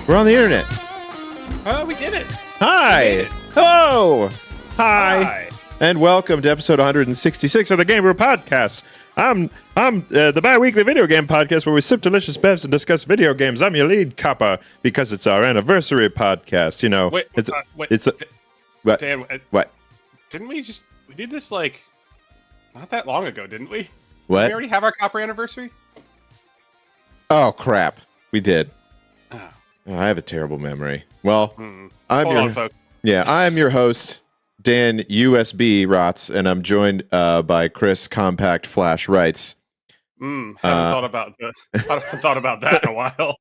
We're on the internet. Oh, we did it. Hi. Hello. Hi. And welcome to episode 166 of the Game Brew podcast. I'm the bi-weekly video game podcast where we sip delicious bevs and discuss video games. I'm your lead copper because it's our anniversary podcast. You know, Wait, what? Dan, What? Didn't we did this like not that long ago, didn't we? What? Did we already have our copper anniversary? Oh crap, we did. Oh. Oh, I have a terrible memory. Well, Hold on, folks. I'm your host, Dan USB Rots, and I'm joined by Chris Compact Flash Wrights. Haven't thought about that in a while.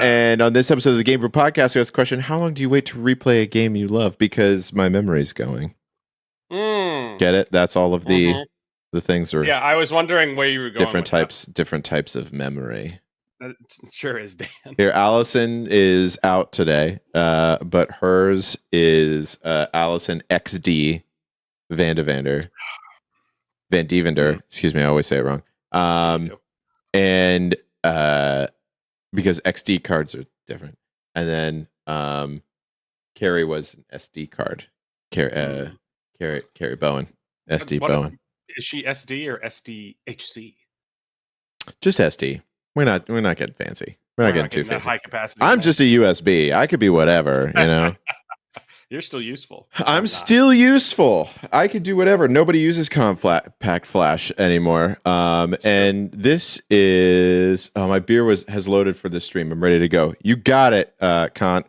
And on this episode of the Game Brew podcast, we ask the question: how long do you wait to replay a game you love? Because my memory's going. Get it? That's all of the things are. Yeah, I was wondering where you were going. Different types of memory. It sure is, Dan. Here, Allison is out today, but hers is Allison XD Van Devender. Excuse me, I always say it wrong. And because XD cards are different, and then Carrie was an SD card. Carrie Bowen, SD Bowen. Is she SD or SDHC? Just SD. We're not getting fancy. We're not getting too fancy. High capacity. I'm just a USB. I could be whatever, you know. You're still useful. I'm still useful. I could do whatever. Nobody uses Compact Flash anymore. And this is my beer has loaded for the stream. I'm ready to go. You got it, Kant.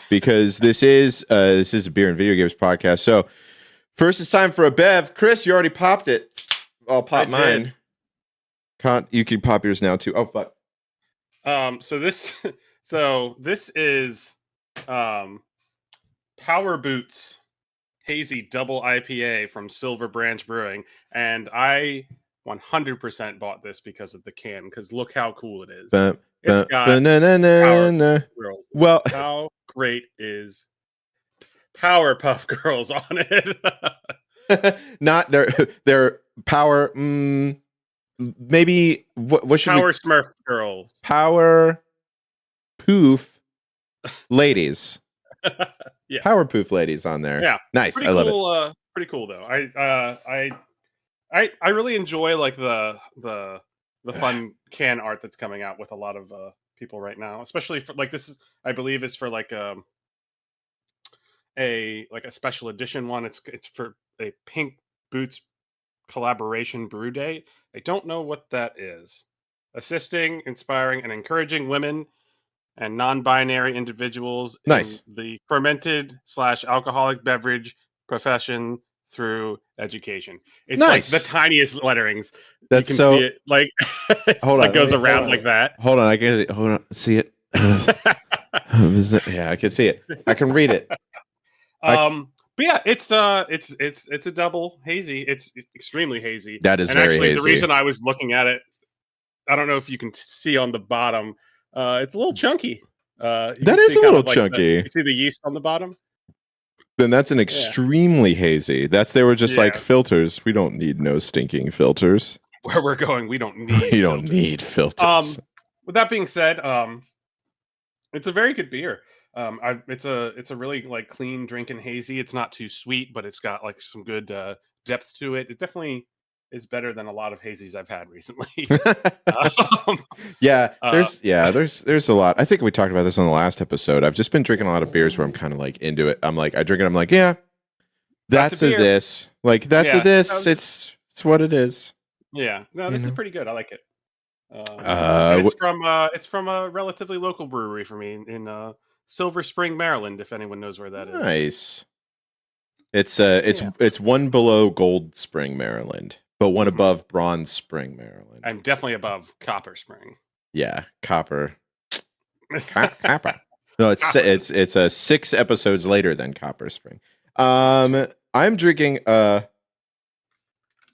Because this is a beer and video games podcast. So first, it's time for a bev. Chris, you already popped it. I'll pop mine. Did. Kant, you can pop yours now too. Oh fuck. So this is Power Boots Hazy Double IPA from Silver Branch Brewing, and I 100% bought this because of the can. Because look how cool it is. It's got Powerpuff Girls. Well, how great is Powerpuff Girls on it? Not their power. Maybe what should Power Smurf Girls? Power Poof Ladies. Yeah. Power Poof Ladies on there. Yeah, nice. Pretty I love cool, it. Pretty cool though. I really enjoy like the fun can art that's coming out with a lot of people right now, especially for like this is I believe is for like a special edition one. It's for a Pink Boots collaboration brew day. I don't know what that is. Assisting, inspiring, and encouraging women and non-binary individuals in the fermented/alcoholic beverage profession through education. It's like the tiniest letterings. That's you can see it like it goes around like that. Hold on, see it. Yeah, I can see it. I can read it. But yeah, it's a double hazy. It's extremely hazy. That is and very actually, hazy. The reason I was looking at it, I don't know if you can see on the bottom. It's a little chunky. That is a little chunky. You see the yeast on the bottom? Then that's an extremely hazy. They were just like filters. We don't need no stinking filters. Where we're going, we don't need. We don't need filters. With that being said, it's a very good beer. It's a really like clean drinking hazy. It's not too sweet, but it's got like some good depth to it. It definitely is better than a lot of hazies I've had recently. There's a lot. I think we talked about this on the last episode. I've just been drinking a lot of beers where I'm kind of like into it. I'm like, I drink it. I'm like, yeah, that's a this. Like that's a this. It's what it is. Yeah, no, this is pretty good. I like it. It's from a relatively local brewery for me in Silver Spring, Maryland. If anyone knows where that is. Nice. It's one below Gold Spring, Maryland, but one above Bronze Spring, Maryland. I'm definitely above Copper Spring. Yeah, Copper. Copper. No, it's 6 episodes later than Copper Spring. I'm drinking.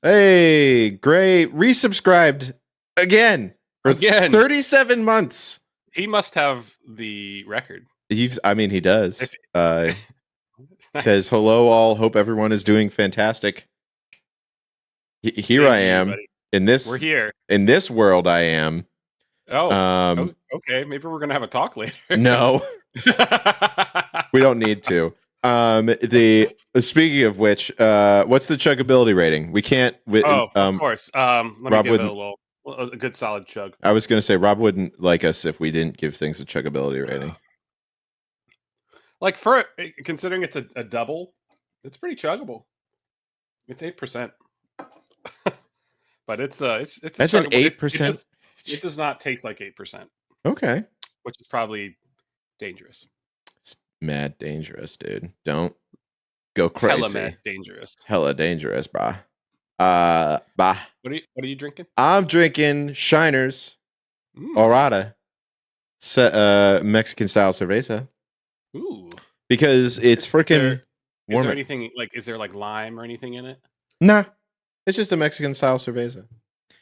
Hey, great! Resubscribed again for 37 months. He must have the record. He does. Says hello, all. Hope everyone is doing fantastic. Here I am in this. We're here in this world. I am. Oh, Um, okay. Maybe we're gonna have a talk later. no, we don't need to. The speaking of which, what's the chuggability rating? We can't. Oh, of course. Let me Rob give it wouldn't. a good solid chug. I was gonna say Rob wouldn't like us if we didn't give things a chuggability rating. Like for considering it's a double, it's pretty chuggable. It's 8%, but it's That's an chuggable. 8%. It does not taste like 8%, Okay, which is probably dangerous. it's mad dangerous, dude. Don't go Hella crazy. mad dangerous. Hella dangerous, brah. Bah. What are you drinking? I'm drinking Shiners Orada, Mexican style cerveza, Ooh. because it's freaking Is warm. there anything like? Is there like lime or anything in it? Nah, it's just a Mexican style cerveza.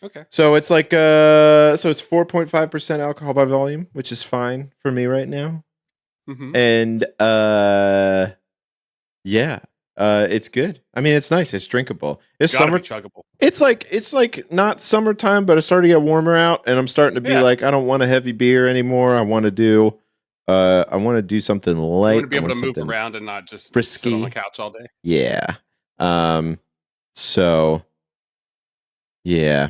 Okay. So it's like so it's 4.5% alcohol by volume, which is fine for me right now. Mm-hmm. And yeah, it's good. I mean, it's nice. It's drinkable. It's Gotta summer. be chuggable. It's like not summertime, but it's starting to get warmer out, and I'm starting to be like, I don't want a heavy beer anymore. I want to do something You light. want to be able I to want move something around and not just frisky. sit on the couch all day. Yeah. So yeah.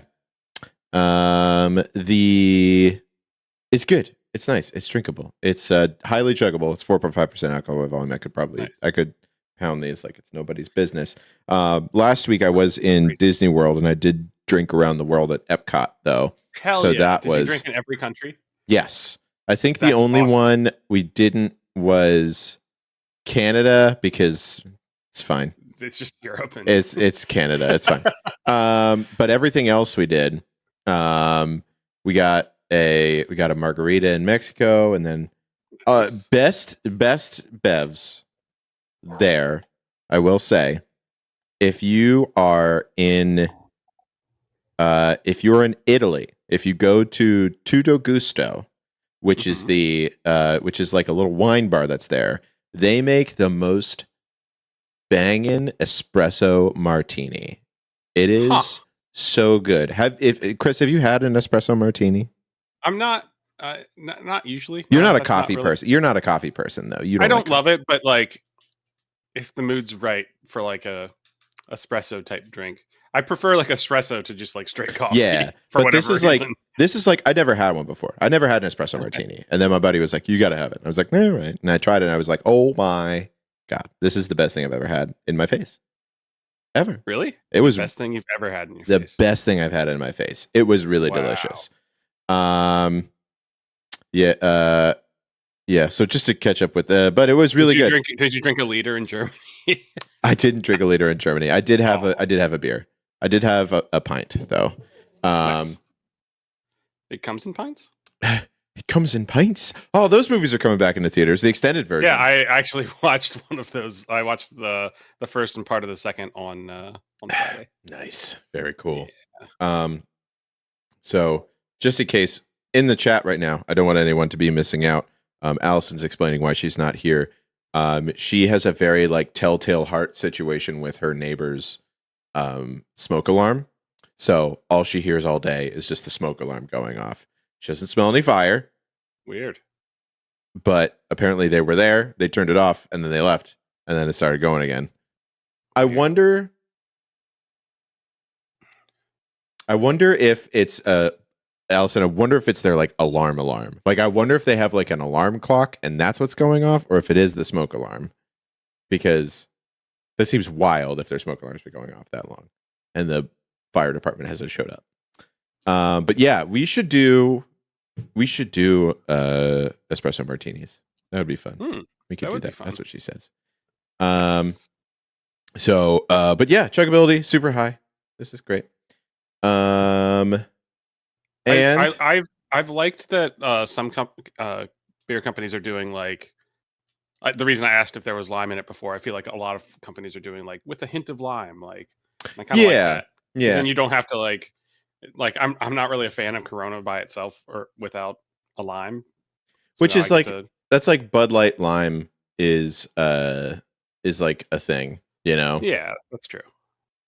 It's good. It's nice. It's drinkable. It's highly chuggable. It's 4.5% alcohol by volume. I could pound these like it's nobody's business. Last week I was in Disney World and I did drink around the world at Epcot though. Hell so yeah. that Did you drink in every country? Yes. I think the That's only awesome. one we didn't was Canada because it's fine. It's just Europe. And It's Canada. It's fine. But everything else we did. We got a margarita in Mexico, and then best bevs there. I will say, if you are in Italy, if you go to Tutto Gusto, which is which is like a little wine bar that's there, they make the most bangin' espresso martini. It is so good. Chris, have you had an espresso martini? I'm not usually. You're No, not a that's coffee really... person. You're not a coffee person though. You don't I don't like love it, but like if the mood's right for like a espresso type drink, I prefer like espresso to just like straight coffee. Yeah, for but whatever reason. This is like I never had one before. I never had an espresso martini, and then my buddy was like, "You got to have it." I was like, "No, right." And I tried it, and I was like, "Oh my god, this is the best thing I've ever had in my face, ever." Really? It was the best thing you've ever had in your the face. best thing I've had in my face. It was really delicious. Yeah. Yeah. So just to catch up with but it was really good. Did you drink a liter in Germany? I didn't drink a liter in Germany. I did have a beer. I did have a pint though. Nice. It comes in pints? It comes in pints. Oh, those movies are coming back into theaters. The extended versions. Yeah, I actually watched one of those. I watched the first and part of the second on Friday. Nice. Very cool. Yeah. So just in case in the chat right now, I don't want anyone to be missing out. Allison's explaining why she's not here. She has a very like telltale heart situation with her neighbor's smoke alarm. So all she hears all day is just the smoke alarm going off. She doesn't smell any fire. Weird. But apparently they were there. They turned it off and then they left. And then it started going again. I wonder if it's Allison, I wonder if it's their like alarm. Like I wonder if they have like an alarm clock and that's what's going off, or if it is the smoke alarm. Because that seems wild if their smoke alarm's been going off that long. And the fire department hasn't showed up. But yeah, we should do espresso martinis. That would be fun. We could do that. That's what she says. So but yeah, chuggability super high. This is great. And I've liked that some beer companies are doing like the reason I asked if there was lime in it before. I feel like a lot of companies are doing like with a hint of lime, like I kind of like that. Yeah, then you don't have to like I'm not really a fan of Corona by itself or without a lime, so which is like that's like Bud Light lime is like a thing, you know? Yeah, that's true.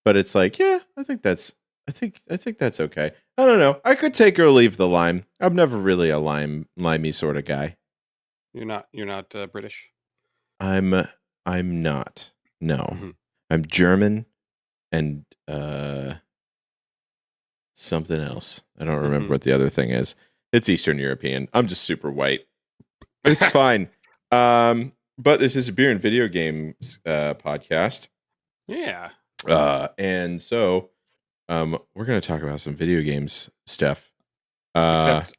But it's like, yeah, I think that's I think that's okay. I don't know. I could take or leave the lime. I'm never really a limey sort of guy. You're not British. I'm I'm not. No. Hmm. I'm German and something else. I don't remember Hmm. what the other thing is. It's Eastern European. I'm just super white. It's fine. But this is a beer and video games podcast. Yeah. And so we're gonna talk about some video games stuff. Uh Except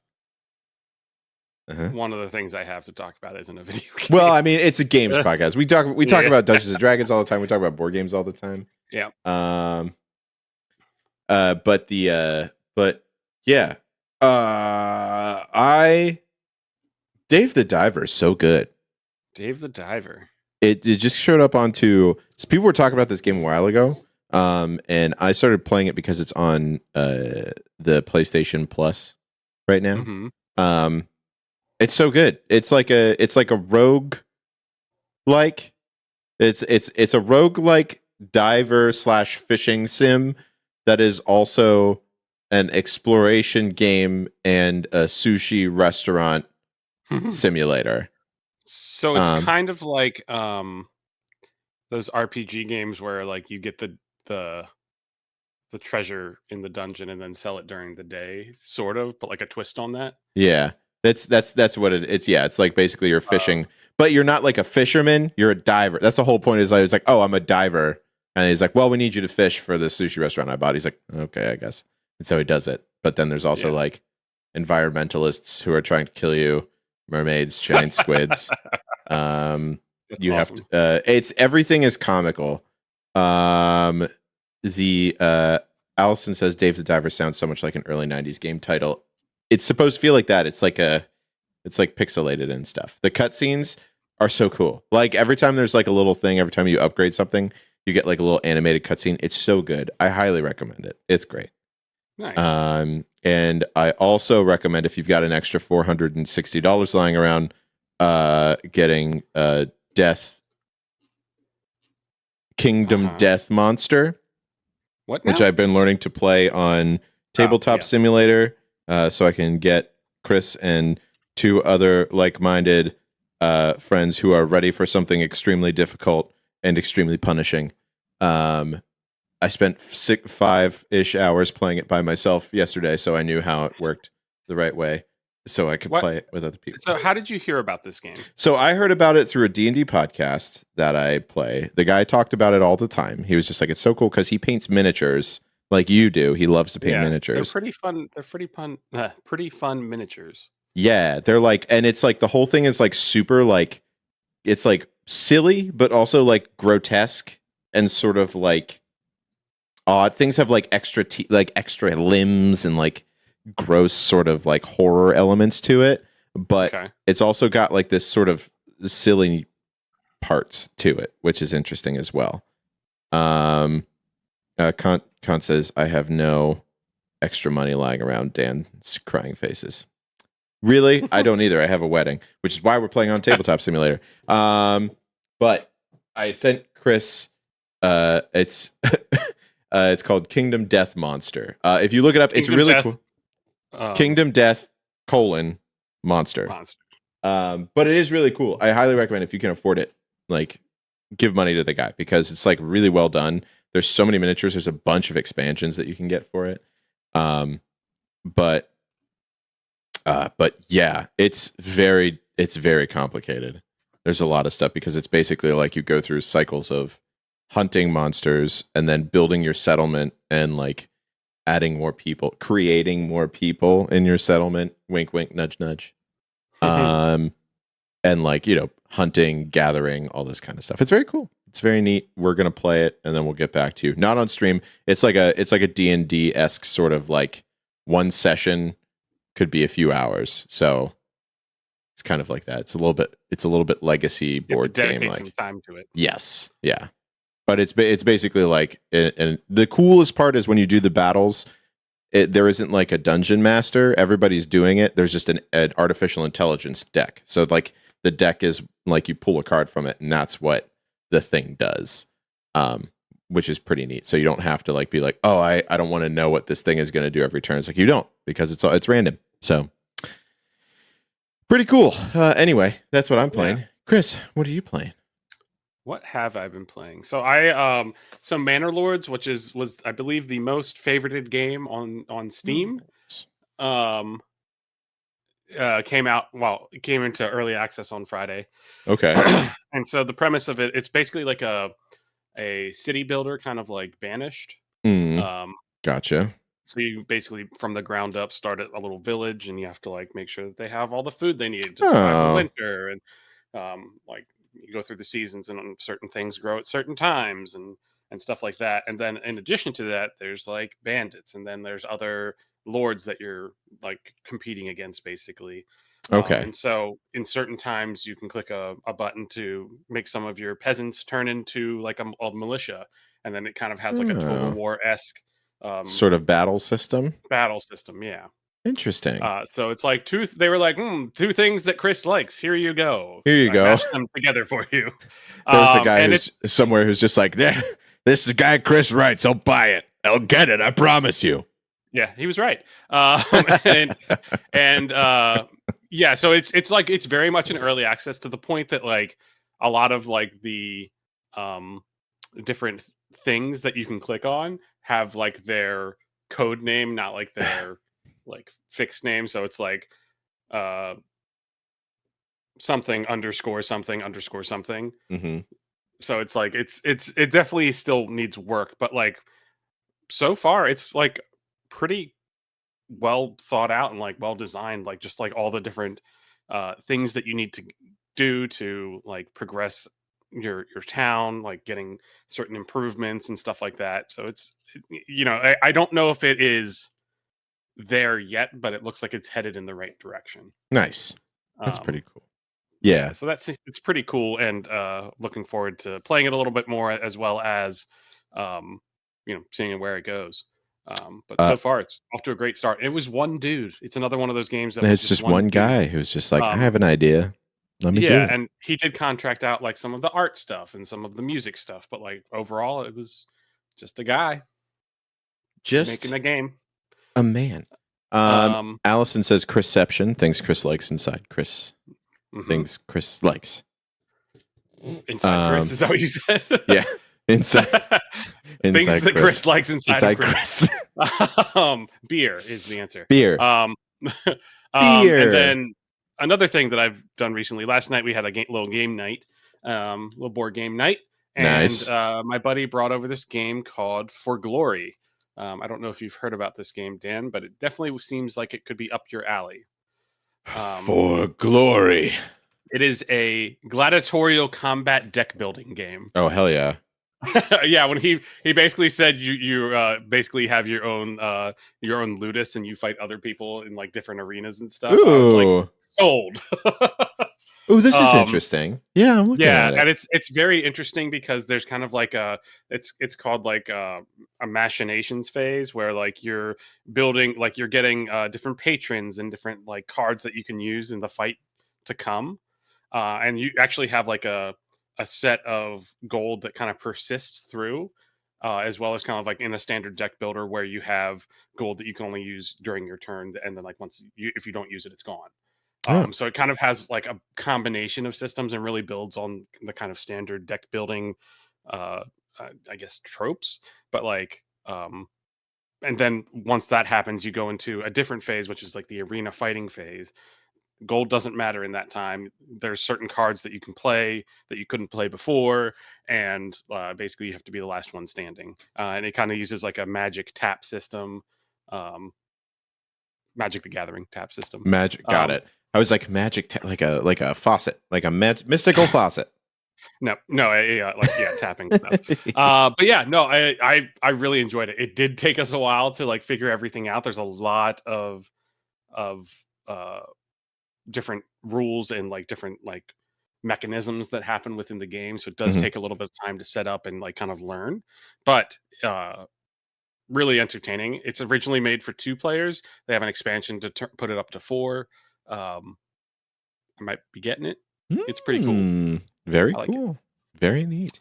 uh-huh. one of the things I have to talk about isn't a video Well, game. I mean, it's a games podcast. We talk Yeah. about Dungeons and Dragons all the time. We talk about board games all the time. Yeah. Um but yeah. I Dave the Diver is so good. Dave the Diver. It just showed up onto so people were talking about this game a while ago. And I started playing it because it's on the PlayStation Plus right now. Hmm. Um it's so good. It's like a rogue like it's a rogue like diver slash fishing sim that is also an exploration game and a sushi restaurant simulator. So it's Um, kind of like those RPG games where like you get the the treasure in the dungeon and then sell it during the day, sort of, but like a twist on that. yeah, that's what it's. Yeah, it's like basically you're fishing, but you're not like a fisherman. You're a diver. That's the whole point. Is I was like, oh, I'm a diver, and he's like, well, we need you to fish for the sushi restaurant I bought. He's like, okay, I guess, and so he does it. But then there's also Yeah. like environmentalists who are trying to kill you, mermaids, giant squids. That's You have awesome. to. It's everything is comical. Um, the Allison says Dave the Diver sounds so much like an early '90s game title. It's supposed to feel like that. It's like pixelated and stuff. The cutscenes are so cool. Like every time there's like a little thing, every time you upgrade something, you get like a little animated cutscene. It's so good. I highly recommend it. It's great. Nice. And I also recommend if you've got an extra $460 lying around, getting Death Kingdom Uh-huh. Death Monster, What now? which I've been learning to play on Tabletop yes. Simulator, so I can get Chris and two other like-minded friends who are ready for something extremely difficult and extremely punishing. I spent 5-ish hours playing it by myself yesterday, so I knew how it worked the right way, so I could What? play it with other people. So how did you hear about this game? So I heard about it through a D&D podcast that I play. The guy talked about it all the time. He was just like, it's so cool because he paints miniatures like you do. He loves to paint They're miniatures. pretty fun. They're pretty fun miniatures. Yeah, they're like, and it's like the whole thing is like super like, it's like silly, but also like grotesque and sort of like odd. Things have like like extra limbs and like gross sort of like horror elements to it, but Okay. it's also got like this sort of silly parts to it, which is interesting as well. Kant says, I have no extra money lying around. Dan's crying faces. Really? I don't either. I have a wedding, which is why we're playing on Tabletop Simulator. But I sent Chris, it's it's called Kingdom Death Monster. If you look it up, it's really cool. Kingdom Death Monster. But it is really cool. I highly recommend if you can afford it, like give money to the guy because it's like really well done. There's so many miniatures. There's a bunch of expansions that you can get for it. But yeah, it's very complicated. There's a lot of stuff because it's basically like you go through cycles of hunting monsters and then building your settlement and like adding more people, creating more people in your settlement. Wink, wink, nudge, nudge. And like, you know, hunting, gathering, all this kind of stuff. It's very cool. It's very neat. We're going to play it and then we'll get back to you. Not on stream. It's like a D&D-esque sort of like one session could be a few hours. So it's kind of like that. It's a little bit legacy board game like. Some time to it. Yes. Yeah. But it's basically like, and the coolest part is when you do the battles, there isn't like a dungeon master. Everybody's doing it. There's just an artificial intelligence deck. So like the deck is like you pull a card from it, and that's what the thing does. which is pretty neat. So you don't have to like be like, oh, I don't want to know what this thing is going to do every turn. It's like you don't, because it's random. So pretty cool. Anyway, that's what I'm playing. Yeah. Chris, what are you playing? What have I been playing? So so Manor Lords, which was I believe the most favorited game on Steam, um came out, well, it came into early access on Friday. Okay. And so the premise of it, it's basically like a city builder, kind of like Banished. Mm, Um gotcha. so you basically from the ground up start at a little village, and you have to like make sure that they have all the food they need to survive the Oh, winter, and like you go through the seasons, and certain things grow at certain times, and stuff like that. And then in addition to that, there's like bandits, and then there's other lords that you're like competing against, basically. okay. And so in certain times you can click a button to make some of your peasants turn into like a militia, and then it kind of has like a Total Oh, War-esque sort of battle system. battle system. Yeah. Interesting. So it's like they were like, two things that Chris likes. Here you go. Here you I go. mashed them together for you. There's a guy And who's somewhere who's just like, "There, this is guy Chris writes. I'll buy it. I'll get it. I promise you." yeah, he was right. And and yeah, so it's like it's very much an early access, to the point that like a lot of like the um different things that you can click on have like their code name, not like their like fixed name. So it's like uh something underscore something underscore something. Hmm. So it's like it definitely still needs work, but like so far it's like pretty well thought out and like well designed, like just like all the different things that you need to do to like progress your town, like getting certain improvements and stuff like that. So I don't know if it is there yet, but it looks like it's headed in the right direction. Nice. That's um pretty cool. yeah, Yeah. so it's pretty cool, and looking forward to playing it a little bit more, as well as um seeing where it goes. But Uh, so far it's off to a great start. It was one dude. It's another one of those games that was it's just just one one dude. guy who's just like, I um have an idea. Let me do yeah, it. and he did contract out like some of the art stuff and some of the music stuff, but like overall it was just a guy making Just a game. a man. um Allison says Chrisception, things Chris likes inside Chris. mhm. Things Chris likes. Inside Chris, is that what you said? Yeah. Inside Things inside that Chris. Chris likes inside of Inside Chris. Chris. Beer is the answer. Beer. And Beer. then another thing that I've done recently. Last night we had a little game night, little board game night, and Nice. my buddy brought over this game called For Glory. I don't know if you've heard about this game, Dan, but it definitely seems like it could be up your alley. For glory. It is a gladiatorial combat deck building game. Oh, hell yeah. Yeah, when he basically said you basically have your own ludus, and you fight other people in like different arenas and stuff. I was like, Ooh. sold. Ooh, this is um interesting. Yeah, I'm looking yeah, at and it. it's very interesting because there's kind of like it's called like a machinations phase, where like you're building, like you're getting different patrons and different like cards that you can use in the fight to come. And you actually have like a set of gold that kind of persists through, as well as kind of like in a standard deck builder where you have gold that you can only use during your turn, and then like if you don't use it, it's gone. Oh, So it kind of has like a combination of systems, and really builds on the kind of standard deck building, uh, I guess tropes. But like, and then once that happens, you go into a different phase, which is like the arena fighting phase. Gold doesn't matter in that time. There's certain cards that you can play that you couldn't play before, and basically you have to be the last one standing. And it kind of uses like a magic tap system, um, Magic the Gathering tap system. magic. Got Um, it. I was like like a faucet, like a mystical faucet. no, like yeah, tapping stuff. But yeah, no, I really enjoyed it. It did take us a while to like figure everything out. There's a lot of uh different rules and like different like mechanisms that happen within the game, so it does Mhm. take a little bit of time to set up and like kind of learn. But really entertaining. It's originally made for 2 players. They have an expansion to put it up to 4. um I might be getting it. It's pretty cool. Very I like it. cool. Very neat.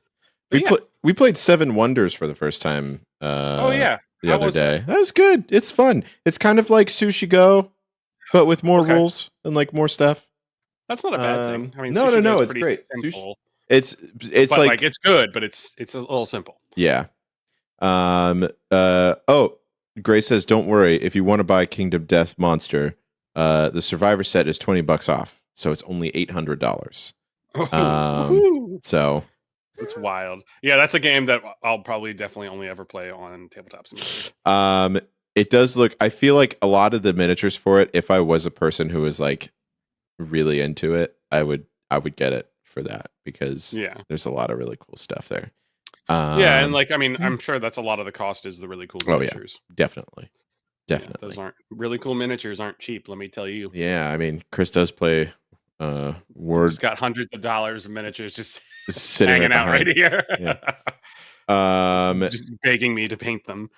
But yeah, we played Seven Wonders for the first time. Oh yeah, The how other was day. that? That was good. It's fun. It's kind of like Sushi Go, but with more Okay, rules and like more stuff. that's not a bad thing. I mean, No, no, Sushi Go no. is It's pretty great. Sushi. simple, It's but like like it's good, but it's a little simple. yeah. Oh, Gray says, "Don't worry. If you want to buy Kingdom Death Monster, the Survivor set is $20 off, so it's only $800. Oh, woohoo. So It's wild. Yeah, that's a game that I'll probably definitely only ever play on Tabletop Simulator. it does look. I feel like a lot of the miniatures for it. If I was a person who was like really into it, I would get it for that because Yeah, there's a lot of really cool stuff there. yeah, and like I mean, yeah. I'm sure that's a lot of the cost is the really cool Oh yeah, miniatures. definitely. Yeah, Definitely. those aren't really cool miniatures. Aren't cheap. Let me tell you. Yeah, I mean, Chris does play Word Just got hundreds of dollars of miniatures just sitting hanging right out right behind. here. Yeah. Just begging me to paint them.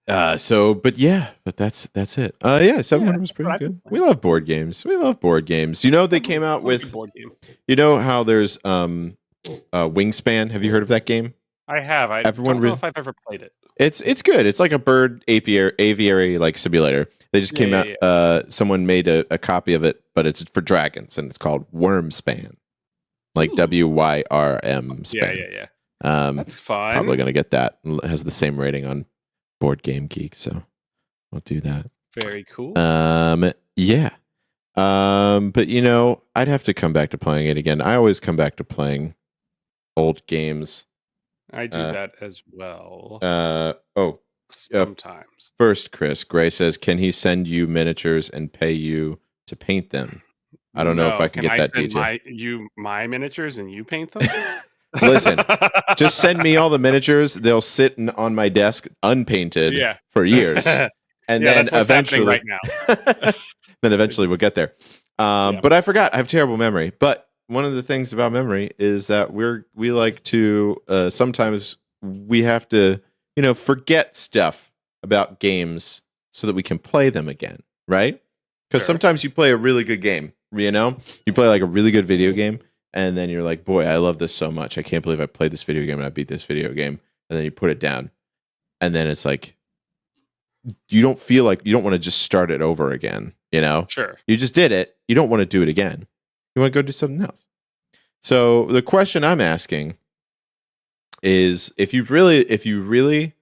But that's it. Yeah, 700 was That's what pretty I've been good. We playing. love board games. We love board games. You know, they came out What a good with, board game. you know how there's Wingspan. Have you heard of that game? I have. I Everyone don't know re- if I've ever played it. It's good. It's like a bird aviary like simulator. They just came out. Someone made a copy of it, but it's for dragons, and it's called Wormspan, like Ooh. WYRM span. Yeah. Um, That's fun. Probably gonna get that. It has the same rating on Board Game Geek, so we'll do that. Very cool. Yeah. But you know, I'd have to come back to playing it again. I always come back to playing old games. I do that as well. Sometimes. First, Chris Gray says, "Can he send you miniatures and pay you to paint them?" I don't know if I can get that detail. My miniatures and you paint them? Listen, just send me all the miniatures. They'll sit on my desk unpainted for years, and then that's what's eventually, right now. then eventually we'll get there. But I forgot. I have terrible memory. But one of the things about memory is that we like to sometimes we have to forget stuff about games so that we can play them again, right? Because sometimes you play a really good game, you play like a really good video game, and then you're like, boy, I love this so much. I can't believe I played this video game and I beat this video game. And then you put it down, and then it's like you don't feel like you don't want to just start it over again. Sure. You just did it. You don't want to do it again. You want to go do something else. So the question I'm asking is, if you really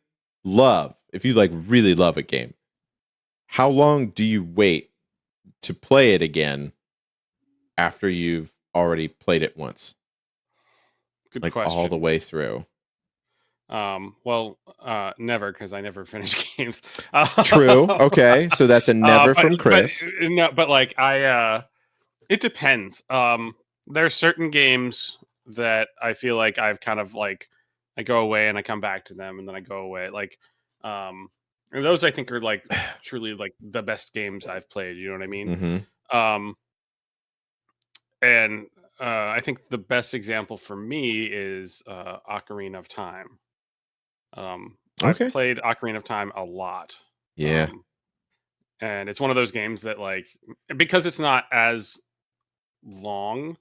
love a game, how long do you wait to play it again after you've already played it once? Good like question. all the way through. Never, because I never finish games. True. Okay, so that's a never from Chris. But like it depends. There's certain games that I feel like I've kind of like I go away and I come back to them and then I go away. Like, and those I think are like truly like the best games I've played. You know what I mean? Mm-hmm. And I think the best example for me is Ocarina of Time. I've played Ocarina of Time a lot. Yeah. And it's one of those games that like, because it's not as long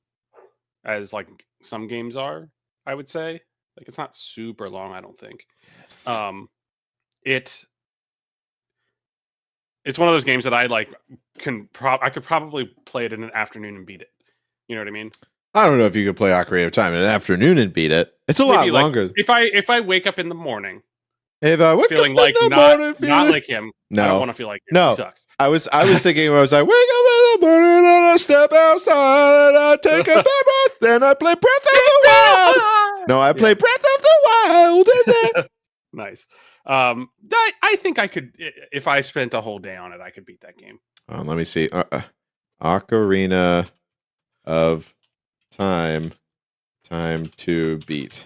as like some games are, I would say, like it's not super long, I don't think. Yes. It's one of those games that I like I could probably play it in an afternoon and beat it. You know what I mean? I don't know if you could play Ocarina of Time in an afternoon and beat it. It's a lot longer. If I wake up in the morning, if I wake feeling up like in the morning, not like him, no, I don't want to feel like him. No, he sucks. I was thinking when I was like, wake up in the morning and I step outside and I take a deep breath, then I play Breath of the Wild. No, I play Breath of the Wild. Nice. I think I could, if I spent a whole day on it, I could beat that game. Let me see. Ocarina of Time to beat.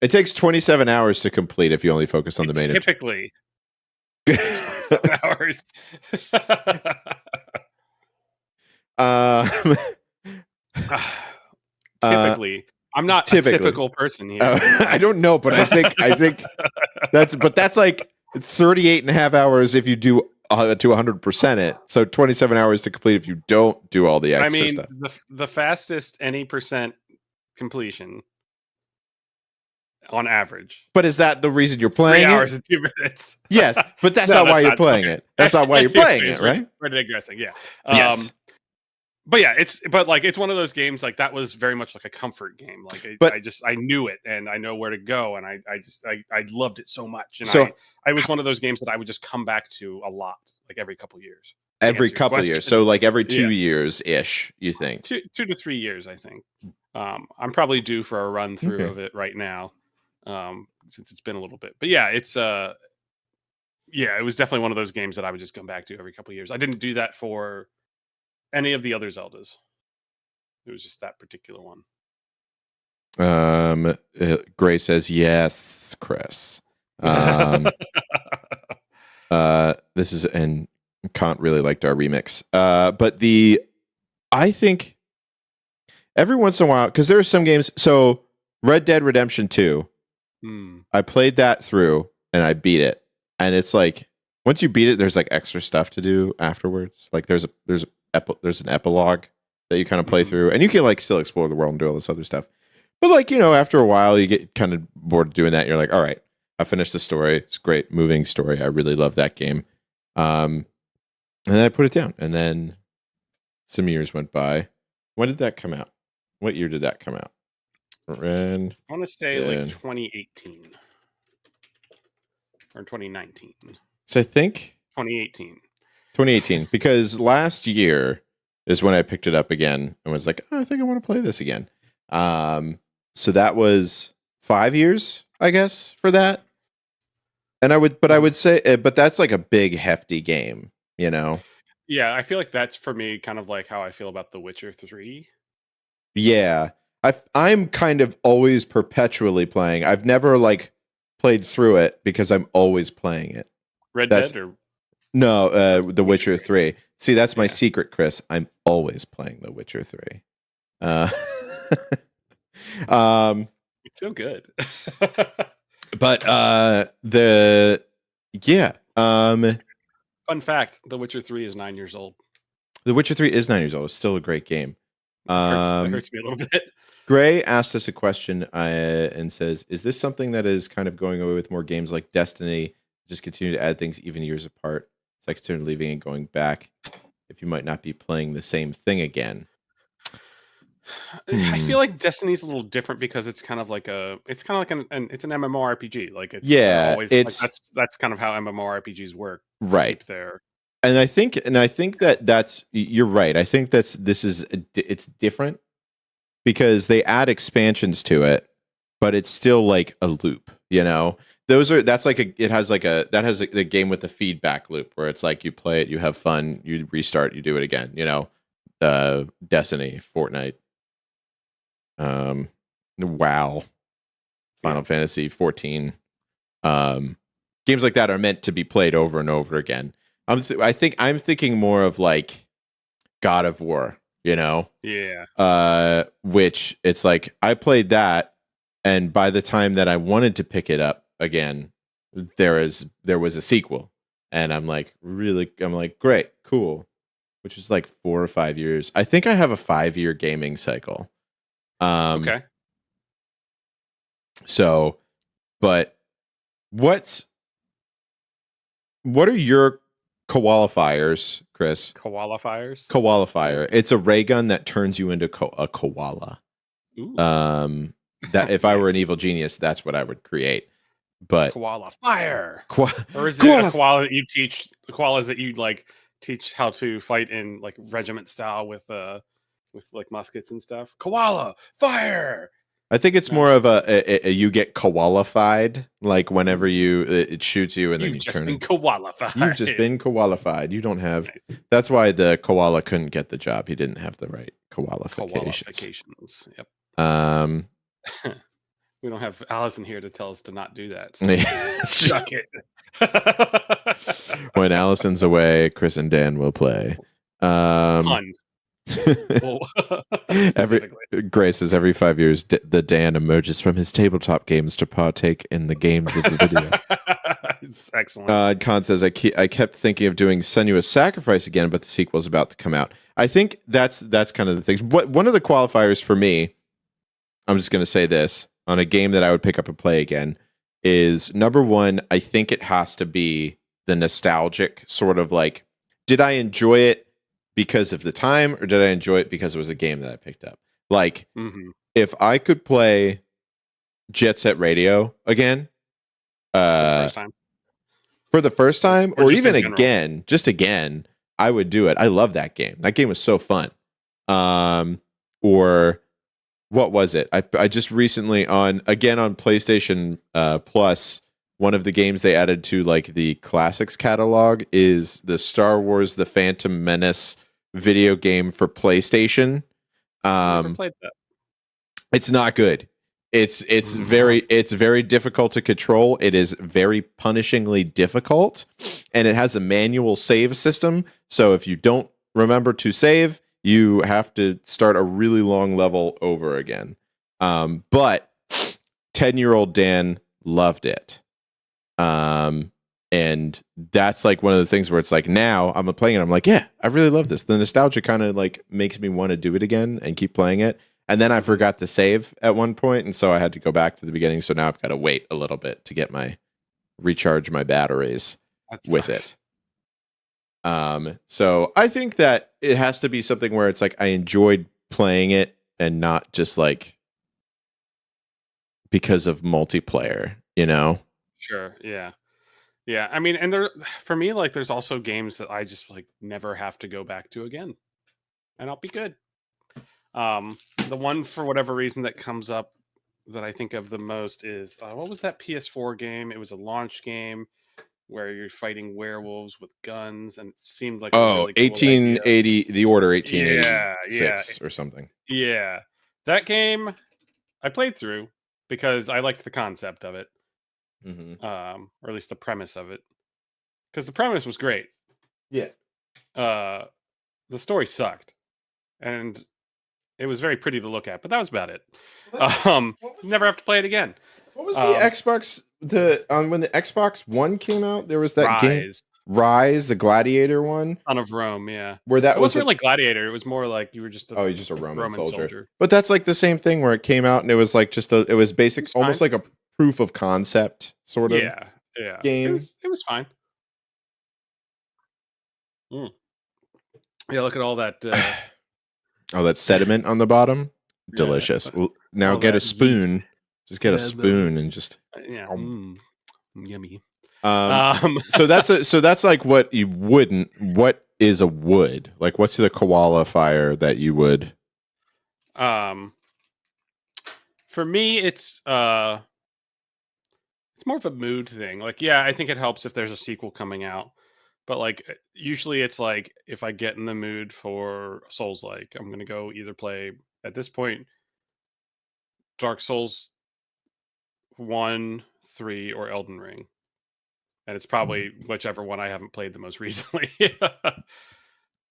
It takes 27 hours to complete if you only focus on the main. Typically, 27 hours. Typically, I'm not a typical person here. I don't know, but I think that's like 38 and a half hours if you do to 100% it. So 27 hours to complete if you don't do all the extra stuff. The fastest any percent completion on average. But is that the reason you're 3 playing hours it? and 2 minutes. Yes, but that's No, not why you're not playing okay. it. That's not why you're playing it, We're right? we're digressing, yeah. Yes. But yeah, it's one of those games, like, that was very much like a comfort game. Like, But I knew it, and I know where to go, and I loved it so much, and so I was one of those games that I would just come back to a lot, like, every couple years, to every answer your couple of years, question. so like every Yeah. 2 years-ish, you think? 2 to 3 years, I think. I'm probably due for a run through Okay. of it right now, since it's been a little bit. But yeah, it was definitely one of those games that I would just come back to every couple of years. I didn't do that for any of the other Zeldas. It was just that particular one. Gray says yes, Chris. This is, and Kant really liked our remix. But I think every once in a while, because there are some games. So Red Dead Redemption 2, I played that through and I beat it, and it's like once you beat it, there's like extra stuff to do afterwards. Like there's an epilogue that you kind of play through, and you can like still explore the world and do all this other stuff. But like, after a while, you get kind of bored of doing that. You're like, all right, I finished the story. It's a great, moving story. I really love that game. And then I put it down, and then some years went by. When did that come out? What year did that come out? I want to say like 2018 or 2019. So I think 2018. 2018, because last year is when I picked it up again and was like, oh, I think I want to play this again. So that was 5 years, I guess, for that. And I would say, but that's like a big, hefty game, Yeah, I feel like that's for me kind of like how I feel about The Witcher 3. Yeah, I'm kind of always perpetually playing. I've never like played through it because I'm always playing it. Dead or no, The Witcher 3. See, that's my secret, Chris. I'm always playing The Witcher 3. It's so good. But Fun fact: The Witcher 3 is 9 years old. The Witcher 3 is 9 years old. It's still a great game. It hurts me a little bit. Gray asked us a question and says, "Is this something that is kind of going away with more games like Destiny? Just continue to add things even years apart. So I consider leaving and going back. If you might not be playing the same thing again." I feel like Destiny's a little different because it's kind of like it's an MMORPG. Like it's always it's like that's kind of how MMORPGs work, right there. And I think that's you're right. I think it's different because they add expansions to it, but it's still like a loop. It has a game with a feedback loop where it's like you play it, you have fun, you restart, you do it again. Destiny, Fortnite. WoW, Final Fantasy 14, games like that are meant to be played over and over again. I'm thinking more of like God of War, which it's like I played that, and by the time that I wanted to pick it up again, there was a sequel, and I'm like, great, cool, which is like 4 or 5 years. I think I have a 5-year gaming cycle. Okay. So, but what are your qualifiers, Chris? Qualifier. It's a ray gun that turns you into a koala. Ooh. That if I were an evil genius, that's what I would create. But koala fire. Or is it a koala that you teach? Koalas that you like teach how to fight in like regiment style with like muskets and stuff. Koala fire. I think it's more of a you get koalified, like whenever it shoots you and then you turn. You've just been koalified. You've just been koalified. You don't have. Nice. That's why the koala couldn't get the job. He didn't have the right qualifications. Yep. We don't have Allison here to tell us to not do that. So suck it. When Allison's away, Chris and Dan will play. Puns. Gray says every 5 years the Dan emerges from his tabletop games to partake in the games of the video. It's excellent. Khan says I kept thinking of doing Senua's Sacrifice again, but the sequel's about to come out. I think that's kind of the thing. One of the qualifiers for me, I'm just going to say this, on a game that I would pick up and play again is number one, I think it has to be the nostalgic sort of like, did I enjoy it because of the time or did I enjoy it because it was a game that I picked up? Like, if I could play Jet Set Radio again, For the first time. for the first time, Or or just even in general. again, just again, I would do it. I love that game. That game was so fun. Or what was it? I just recently on PlayStation Plus, one of the games they added to like the classics catalog is the Star Wars The Phantom Menace video game for PlayStation. I never played that. It's not good. It's very difficult to control. It is very punishingly difficult, and it has a manual save system. So if you don't remember to save, you have to start a really long level over again. But 10-year-old Dan loved it. And that's like one of the things where it's like now I'm playing it. I'm like, yeah, I really love this. The nostalgia kind of like makes me want to do it again and keep playing it. And then I forgot to save at one point, and so I had to go back to the beginning. So now I've got to wait a little bit to get recharge my batteries with it. So I think that it has to be something where it's like I enjoyed playing it and not just like because of multiplayer, you know? Sure. Yeah. Yeah. I mean, and for me, like, there's also games that I just like never have to go back to again, and I'll be good. The one for whatever reason that comes up that I think of the most is what was that PS4 game? It was a launch game where you're fighting werewolves with guns, and it seemed like a really cool 1880, idea. the Order 1886 or something. Yeah, that game I played through because I liked the concept of it, or at least the premise of it, because the premise was great. Yeah. The story sucked, and it was very pretty to look at, but that was about it. Never have to play it again. What was the Xbox? When the Xbox One came out, there was that game, Rise, the Gladiator one, Son of Rome. Yeah, where that it wasn't really Gladiator. It was more like you were just you're just a Roman soldier. But that's like the same thing where it came out and it was like it was basic, almost like a proof of concept sort of game. It was fine. Yeah, look at all that. Oh, that sediment on the bottom. Delicious. Now get a spoon. Just get a spoon and just yummy. So that's like what you wouldn't. What is a would? Like, what's the qualifier that you would? For me, it's more of a mood thing. Like, yeah, I think it helps if there's a sequel coming out. But like usually it's like if I get in the mood for Souls-like, I'm gonna go either play at this point Dark Souls 1, 3, or Elden Ring. And it's probably whichever one I haven't played the most recently.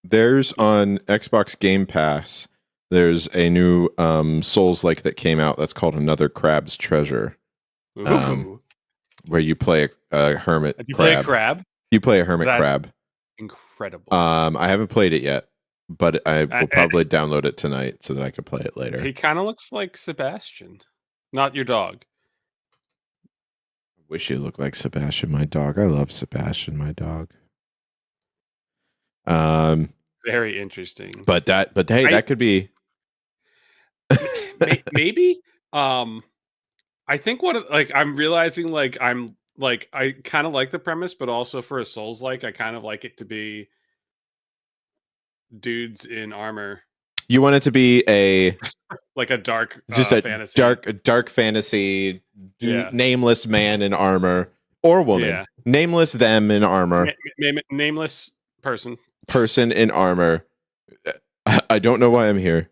There's on Xbox Game Pass, there's a new Souls-like that came out that's called Another Crab's Treasure. Where you play a hermit crab. You play a crab? You play a hermit crab. Incredible. I haven't played it yet, but I will probably download it tonight so that I can play it later. He kind of looks like Sebastian, not your dog. I wish you looked like Sebastian, my dog. I love Sebastian, my dog. Very interesting. But hey, that could be maybe. I think I'm realizing I kind of like the premise, but also for a Souls-like, I kind of like it to be dudes in armor. You want it to be like a dark, just a fantasy. dark fantasy, nameless man in armor or woman, nameless them in armor, nameless person in armor. I don't know why I'm here.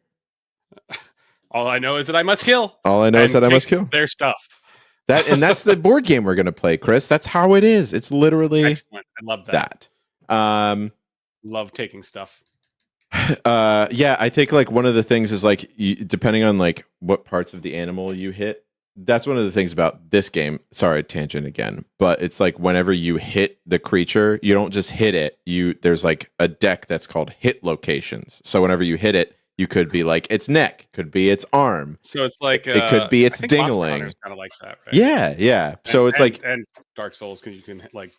All I know is that I must kill. All I know is that I must kill their stuff. That's the board game we're going to play, Chris. That's how it is. It's literally excellent. I love that. Love taking stuff. Yeah, I think like one of the things is like depending on like what parts of the animal you hit. That's one of the things about this game. Sorry, tangent again, but it's like whenever you hit the creature, you don't just hit it. There's like a deck that's called hit locations. So whenever you hit it, You could be like its neck, could be its arm. So it's like It could be its I think Monster Hunter is dingling. kind of like that, right? Yeah. So it's like and Dark Souls because you can like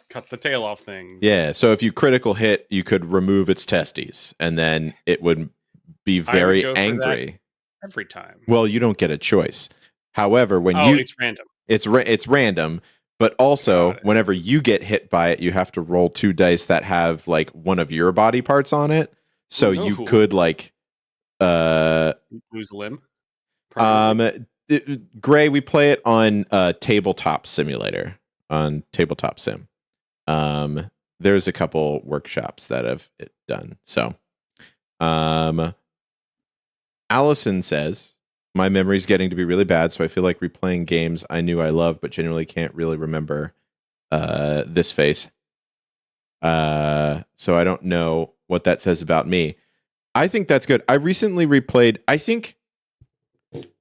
cut the tail off things. yeah. So if you critical hit, you could remove its testes, and then it would be very go for that angry every time. Well, you don't get a choice. However, when it's random. it's random. But also, whenever you get hit by it, you have to roll 2 dice that have like one of your body parts on it. So you could like lose a limb. Gray, we play it on Tabletop Simulator on Tabletop Sim. There's a couple workshops that have it done. So Allison says, my memory's getting to be really bad, so I feel like replaying games I knew I loved, but genuinely can't really remember this face. So I don't know what that says about me. I think that's good. I recently replayed, I think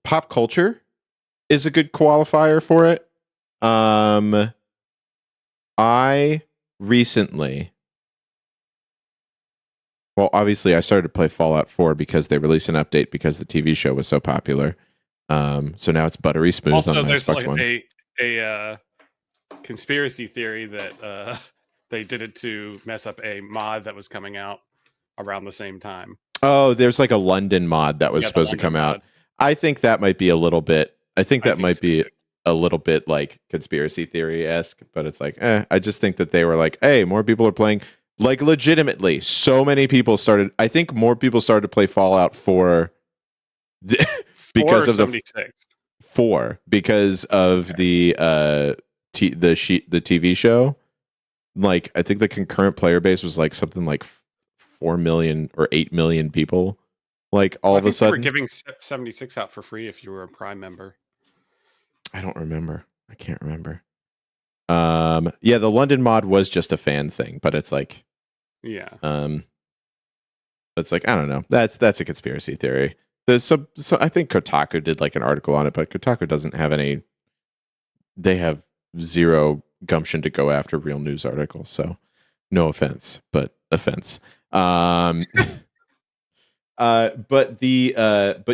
pop culture is a good qualifier for it. I recently, well, obviously I started to play Fallout 4 because they released an update because the TV show was so popular. So now it's buttery smooth also, on the there's Xbox like One. a conspiracy theory that they did it to mess up a mod that was coming out around the same time. Oh, there's like a London mod that was supposed to come out. I think that might be a little bit. I think might be a little bit like conspiracy theory-esque, but it's like, I just think that they were like, hey, more people are playing. Like legitimately, so many people started. I think more people started to play Fallout 4 because of 76. 4 because of the TV show. Like I think the concurrent player base was like something like 4 million or 8 million people. Like all of a sudden, we're giving 76 out for free if you were a Prime member. I don't remember. I can't remember. Yeah, the London mod was just a fan thing, but it's like, yeah. It's like I don't know. That's a conspiracy theory. There's some. So I think Kotaku did like an article on it, but Kotaku doesn't have any. They have zero gumption to go after real news articles. So, no offense, but offense. But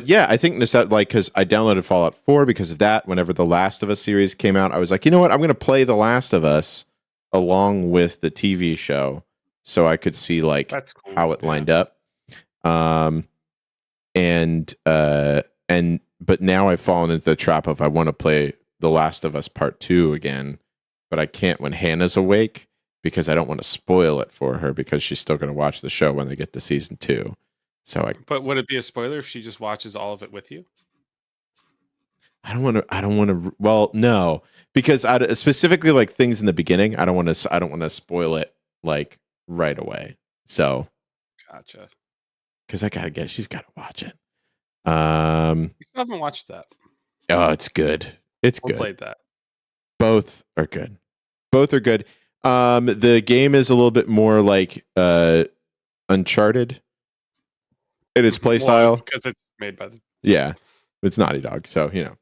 yeah, I think this like because I downloaded Fallout 4 because of that. Whenever the Last of Us series came out, I was like, you know what, I'm going to play the Last of Us along with the TV show, so I could see like cool, how it lined up. But now I've fallen into the trap of I want to play the Last of Us Part 2 again, but I can't when Hannah's awake because I don't want to spoil it for her because she's still going to watch the show when they get to season 2. But would it be a spoiler if she just watches all of it with you? I don't want to. Well, no, because specifically like things in the beginning, I don't want to spoil it like right away. So, gotcha. Because she's got to watch it. We still haven't watched that. Oh, it's good. It's good. Played that. Both are good. The game is a little bit more like Uncharted in its play style because it's made by it's Naughty Dog, so you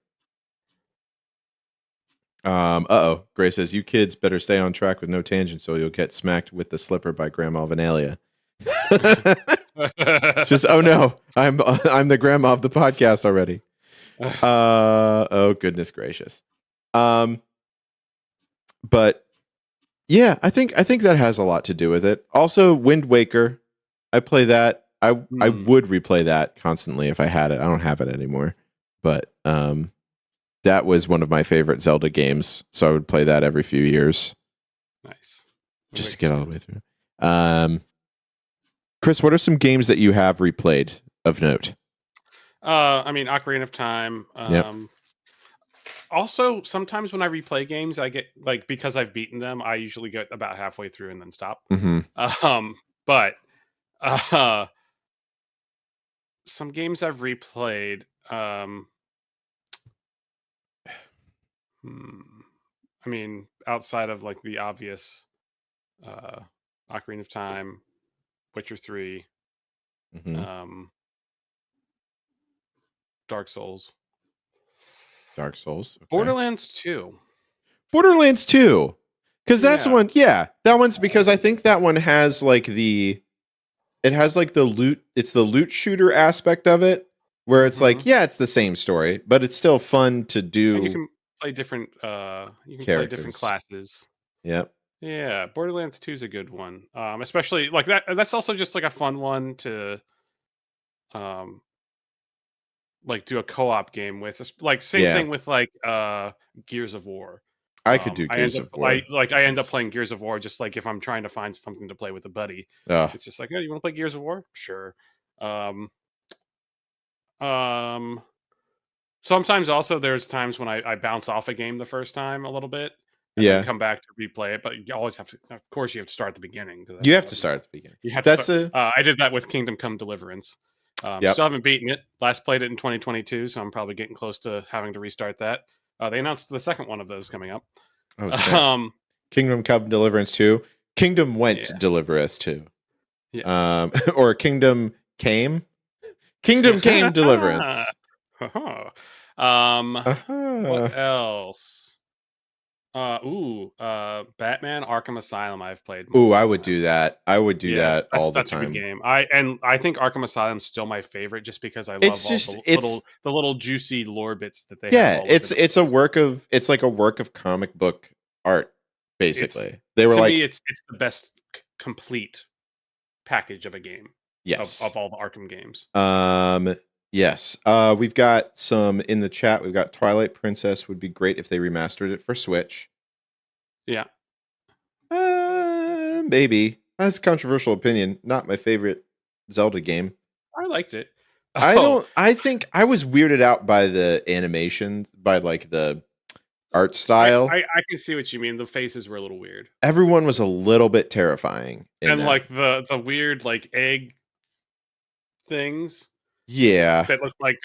know. Gray says you kids better stay on track with no tangents, so you'll get smacked with the slipper by Grandma Vanalia. Just oh no, I'm the grandma of the podcast already. Oh goodness gracious. But yeah, I think that has a lot to do with it. Also, Wind Waker, I play that. I would replay that constantly if I had it. I don't have it anymore, but that was one of my favorite Zelda games, so I would play that every few years. Nice, just to get all the way through. Chris, what are some games that you have replayed of note? I mean, Ocarina of Time. Yep. Also, sometimes when I replay games, I get like because I've beaten them, I usually get about halfway through and then stop. Mm-hmm. But some games I've replayed. I mean, outside of like the obvious, Ocarina of Time, Witcher 3, Dark Souls. Okay. Borderlands 2. Because that's the one. Yeah, that one's because I think that one has like the it has like the loot. It's the loot shooter aspect of it, where it's like, Mhm. yeah, it's the same story, but it's still fun to And you do can play different. You can play different characters. classes. Yep. Yeah, Borderlands 2 is a good one. Especially like that. That's also just like a fun one to um like do a co-op game with. Like same Yeah. thing with like Gears of War. I could do I end Gears up of War. I end up playing Gears of War just like if I'm trying to find something to play with a buddy. Oh, It's just like, oh, you want to play Gears of War? Sure. Um, um, Sometimes also there's times when I bounce off a game the first time a little bit and then yeah. come back to replay it. But you always have to, of course, you have to start at the beginning because You that's have how to you start know at the beginning. you have to That's start. a I did that with Kingdom Come Deliverance. Still yep. haven't beaten it. Last played it in 2022, so I'm probably getting close to having to restart that. They announced the second one of those coming up. Oh snap! Um, Kingdom Come Deliverance 2. Kingdom went to yeah, deliver us 2. yes. Or Kingdom came. Kingdom came Deliverance. What Uh-huh. else? Batman Arkham Asylum I've played Ooh, I multiple would do times. that. I would do Yeah, that that's all the such a good time. game. I think Arkham Asylum's still my favorite just because I love It's all just it's the little juicy lore bits that they have yeah, all over the place. it's like a work of comic book art It's basically. They were to like, me it's the best complete package of a game yes. of all the Arkham games. Um yes. We've got some in the chat. We've got Twilight Princess would be great if they remastered it for Switch. Yeah. Maybe. That's a controversial opinion. Not my favorite Zelda game. I liked it. I Oh, don't I think I was weirded out by the animation, by like the art style. I can see what you mean. The faces were a little weird. Everyone was a little bit terrifying in And that. like the weird like egg things Yeah. that look like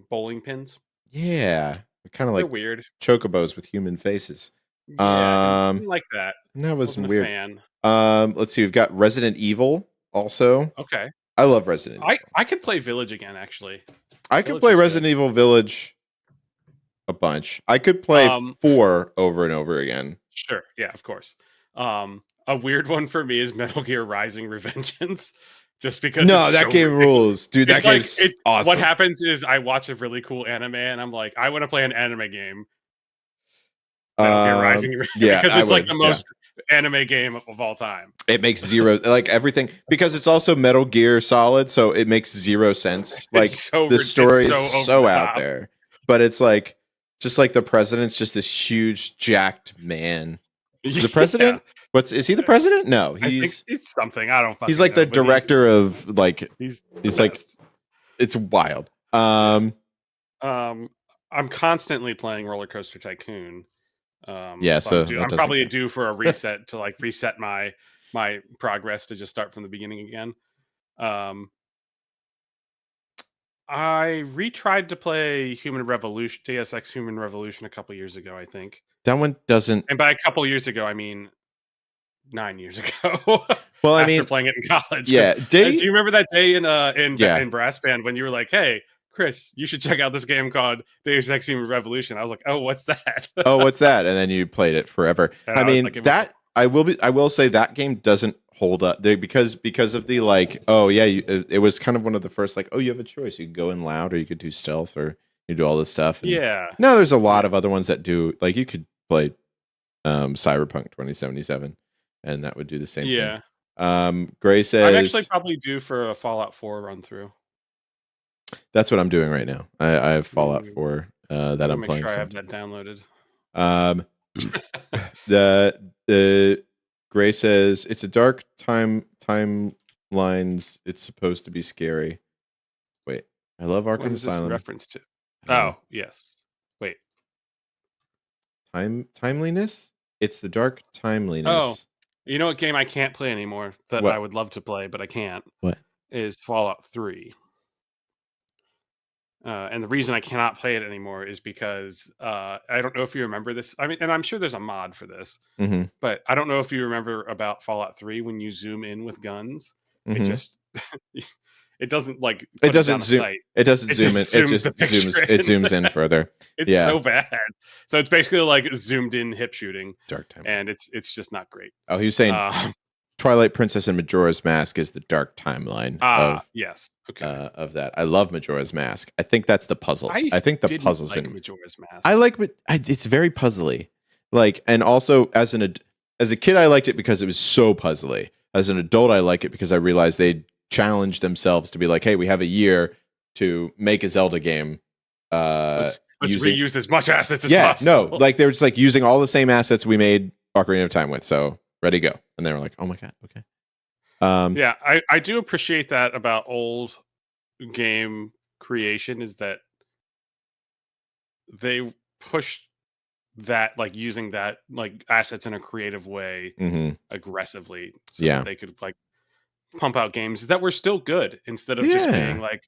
bowling pins. Yeah. Kind of They're like weird. chocobos with human faces. Yeah, Um didn't like that. that was Wasn't a weird. fan. Let's see. We've got Resident Evil also. Okay. I love Resident Evil. I could play Village again actually. I could Village play is good. Resident Evil Village a bunch. I could play Um 4 over and over again. sure. Yeah, of course. A weird one for me is Metal Gear Rising: Revengeance just because it's No, that so game rules. Dude, that it's like game's it what awesome. happens is I watch a really cool anime and I'm like, I want to play an anime game. Metal Gear Rising Yeah, because I it's like would. the Yeah. most anime game of all time. It makes zero like everything because it's also Metal Gear Solid, so it makes zero sense. Like the story It's is so over so the out top. there. But it's like just like the president's just this huge jacked man. The Yeah, president? Is he the president? No, I think it's something. I don't he's fucking like the know, but director of like he's the he's like best. it's wild. Yeah. I'm constantly playing Roller Coaster Tycoon. Yeah, So so that I'm doesn't probably count. due for a reset to like reset my progress to just start from the beginning again. Um, I retried to play Human Revolution, Deus Ex Human Revolution a couple years ago, I think. That one doesn't And by a couple years ago, I mean 9 years ago. well, I After mean, playing it in college, because yeah, do you remember that day yeah. in brass band when you were like, "Hey, Chris, you should check out this game called Deus Ex Human Revolution"? I was like, "Oh, what's that?" Oh, what's that? And then you played it forever. And I I was mean, like, "It was that I will say that game doesn't hold up because of the like, oh yeah, it was kind of one of the first like, oh, you have a choice. You could go in loud or you could do stealth or you do all this stuff. And yeah, now there's a lot yeah, of other ones that do like you could play Cyberpunk 2077 and that would do the same thing. yeah." Gray I'm actually says probably due for a Fallout 4 run through. that's what I'm doing right now. I have Fallout I'm 4 gonna that I'm make playing sure I have that sometimes. downloaded. The Gray says it's a dark timelines. It's supposed to be scary. Wait, I love What Arkham is this in Asylum. reference to? I know. Oh, yes. Wait. Timeliness. It's the dark Oh, timeliness. you know what game I can't play anymore that I What? would love to play, but I can't, What? is Fallout 3. And the reason I cannot play it anymore is because I don't know if you remember this. I mean, and I'm sure there's a mod for this, Mm-hmm. but I don't know if you remember about Fallout 3 when you zoom in with guns. It Mm-hmm. just it doesn't like It put it doesn't down a zoom. sight. It doesn't It zoom in. just It zooms the just picture zooms. It in. zooms in further. It's Yeah. so bad. So it's basically like zoomed in hip shooting, Dark time. and it's just not great. Oh, he was saying Um, Twilight Princess and Majora's Mask is the dark timeline yes. Okay. of that. I love Majora's Mask. I think that's the puzzles. I think the didn't puzzles like in Majora's Mask. I like it's very puzzly. Like, and also as a kid, I liked it because it was so puzzly. As an adult, I like it because I realized they challenged themselves to be like, hey, we have a year to make a Zelda game. Let's using reuse as much assets as possible. No, like they were just like using all the same assets we made Ocarina of Time with. So ready to go. And they were like, oh my god, okay. Yeah, I do appreciate that about old game creation is that they push that like using that like assets in a creative way aggressively so that they could like pump out games that were still good instead of just being like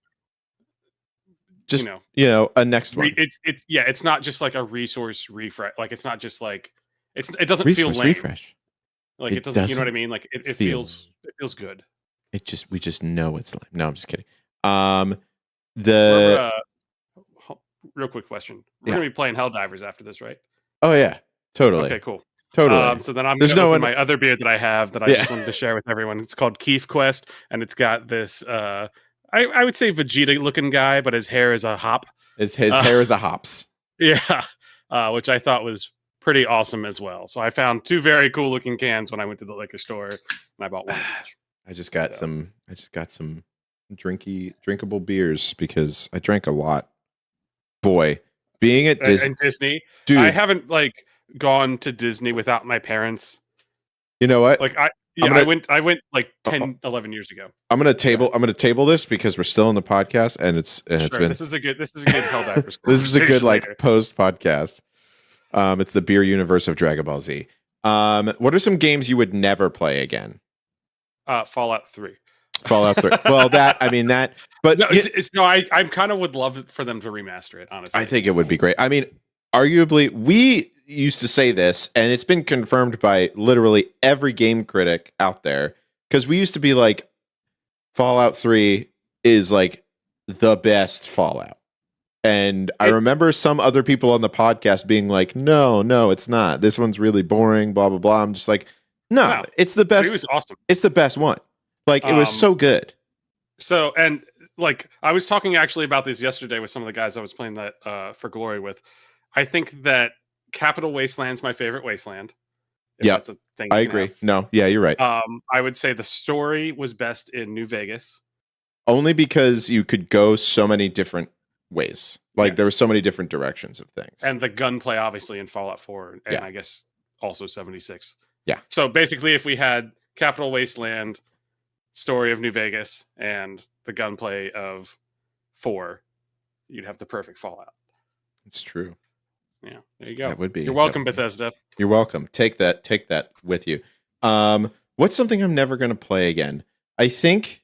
just a next one. It's not just like a resource refresh. Like it's not just like it doesn't resource feel lame. refresh. Like it doesn't, you know what I mean? Like it feels good. We just know it's lame. No, I'm just kidding. Real quick question. We're gonna be playing Helldivers after this, right? Oh yeah, totally. Okay, cool. Totally. So then I'm going to open my other beer that I have that I just wanted to share with everyone. It's called Keef Quest, and it's got this, I would say Vegeta-looking guy, but his hair is a hop. His hair is a hops. Yeah, which I thought was pretty awesome as well. So I found two very cool-looking cans when I went to the liquor store, and I bought one each. I just got some drinkable beers because I drank a lot. Boy, being at Disney, dude, I haven't like gone to Disney without my parents. You know what? Like I went like 10, 11 years ago. I'm gonna table this because we're still in the podcast and it's been this is a good Helldivers. This is a good like post podcast. It's the beer universe of Dragon Ball Z. What are some games you would never play again? Fallout 3. Fallout 3. Well, but no, I kind of would love for them to remaster it, honestly. I think it would be great. I mean, arguably, we used to say this, and it's been confirmed by literally every game critic out there, because we used to be like, Fallout 3 is like the best Fallout. And I remember some other people on the podcast being like, no, it's not. This one's really boring, blah, blah, blah. I'm just like, no, it's the best. It was awesome. It's the best one. Like, it was so good. So, and like, I was talking actually about this yesterday with some of the guys I was playing that for Glory with. I think that Capital Wasteland's my favorite Wasteland. Yeah, I agree. No, yeah, you're right. I would say the story was best in New Vegas. Only because you could go so many different ways. Like, there were so many different directions of things. And the gunplay, obviously, in Fallout 4, and I guess also 76. Yeah. So basically, if we had Capital Wasteland, story of New Vegas, and the gunplay of 4, you'd have the perfect Fallout. It's true. Yeah, there you go. That would be. You're welcome, Bethesda. You're welcome. Take that with you. What's something I'm never going to play again? I think.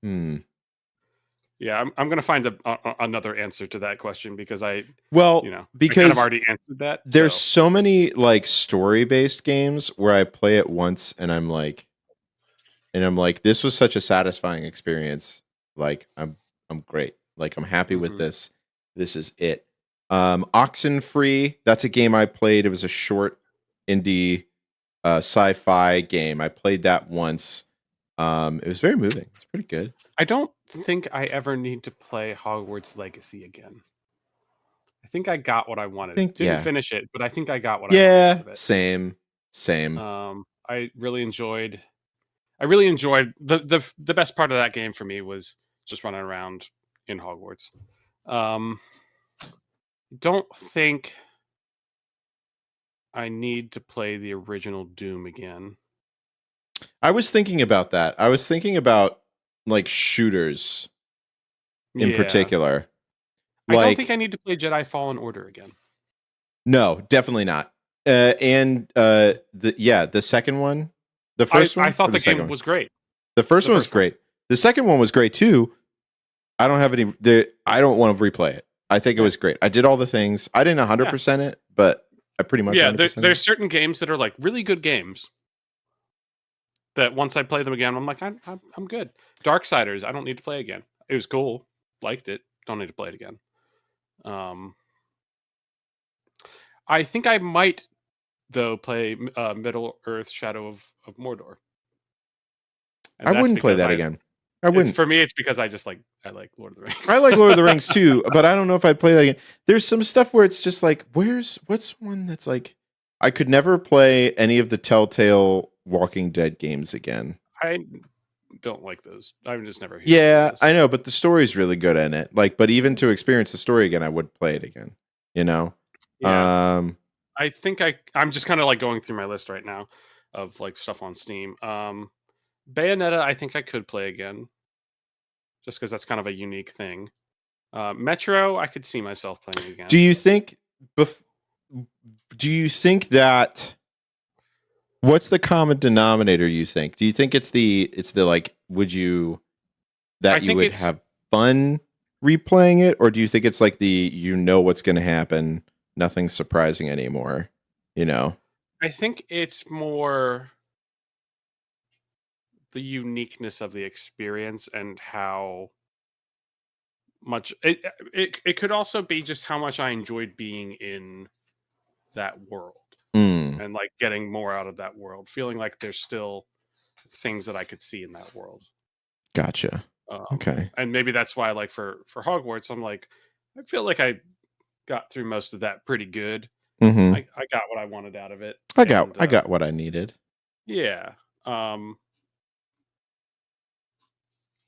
Yeah, I'm going to find another answer to that question because I kind of already answered that. There's so many like story-based games where I play it once and I'm like, this was such a satisfying experience. Like, I'm great. Like, I'm happy with this. This is it. Oxenfree, that's a game I played. It was a short indie sci-fi game. I played that once. It was very moving. It's pretty good. I don't think I ever need to play Hogwarts Legacy again. I think I got what I wanted. Didn't finish it, but I think I got what I wanted. Yeah, same. I really enjoyed the best part of that game for me was just running around in Hogwarts. Don't think I need to play the original Doom again. I was thinking about that. I was thinking about like shooters in particular. I don't think I need to play Jedi Fallen Order again. No, definitely not. The second one, the first one. I thought the game was great. The first one was great. The second one was great too. I don't have any. I don't want to replay it. I think it was great. I did all the things. I didn't 100% it, but I pretty much. Yeah, there's certain games that are like really good games. That once I play them again, I'm like, I'm good. Darksiders, I don't need to play again. It was cool, liked it. Don't need to play it again. I think I might though, play Middle Earth: Shadow of Mordor, I and that's wouldn't play because that I again. I it's wouldn't. for me. It's because I like Lord of the I Rings. like Lord of the Rings too, but I don't know if I'd play that again. There's some stuff where it's just like, what's one that's like, I could never play any of the Telltale Walking Dead games again. I don't like those. I'm just never a huge fan of Yeah, those. I know, but the story's really good in it. Like, but even to experience the story again, I would play it again. You know, Yeah, um, I think I'm just kind of like going through my list right now of like stuff on Steam. Bayonetta, I think I could play again, just because that's kind of a unique thing. Metro, I could see myself playing do again. you think? Bef- do you think that? What's the common denominator? You think? Do you think it's the like? Would you I that you think would it's have fun replaying it, or do you think it's like the what's going to happen, nothing surprising anymore? You know. I think it's more the uniqueness of the experience and how much it could also be just how much I enjoyed being in that world Mm, and like getting more out of that world, feeling like there's still things that I could see in that world. gotcha. Okay. And maybe that's why, like for Hogwarts, I'm like, I feel like I got through most of that pretty good. Mm-hmm. I got what I wanted out of it, I got and I got what I needed. yeah, um,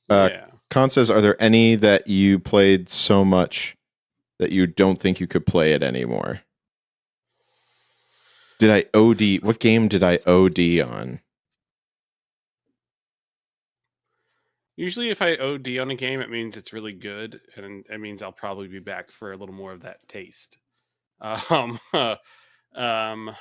Uh, yeah. Con says, are there any that you played so much that you don't think you could play it anymore? Did I OD? What game did I OD on? Usually, if I OD on a game, it means it's really good, and it means I'll probably be back for a little more of that taste. Um, um,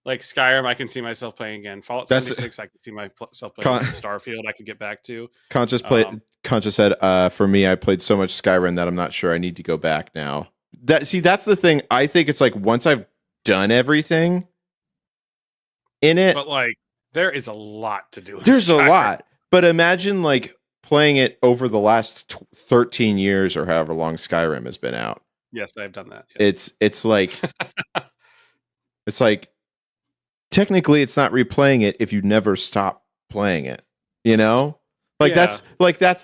like Skyrim, I can see myself playing again. Fallout That's 76, I can see myself playing Con. again. Starfield, I could get back to. Conscious Um, played. Conscious said, "For me, I played so much Skyrim that I'm not sure I need to go back now." That's the thing. I think it's like once I've done everything in it, but like, there is a lot to do in there's a Skyrim. lot. But imagine like playing it over the last 13 years or however long Skyrim has been out. Yes, I've done that. Yes. It's like technically it's not replaying it if you never stop playing it. You know? Like Yeah. that's